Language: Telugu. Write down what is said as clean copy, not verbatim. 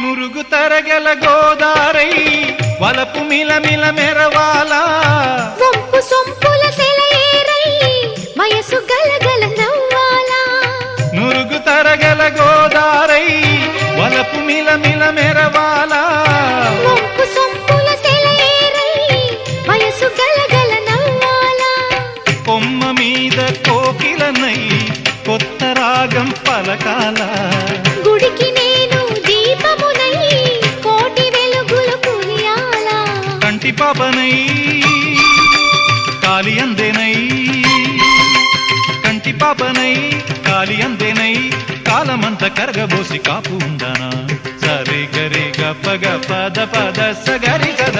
నురుగు తరగల గోదారై వలపు మిలమిల మెరవాలా వంపు సొంపుల సెలయేరై వయసు గలగల నవ్వాలా నురుగు తరగల గోదారై వలపు మిలమిల మెరవాలా వంపు సొంపుల సెలయేరై వయసు గలగల నవ్వాలా కొమ్మ మీద కోకిలనై కొత్త రాగం పలకాల గుడికి నేను దీపమునై కోటి వెలుగులు కురియాలా కంటి పాపనై కాలి అందేనై కంటి పాపనై కాలి అందేనై కాలమంత కరగబోసి కాపు ఉందనా సరి గరి గప గ పద పద సగరి గద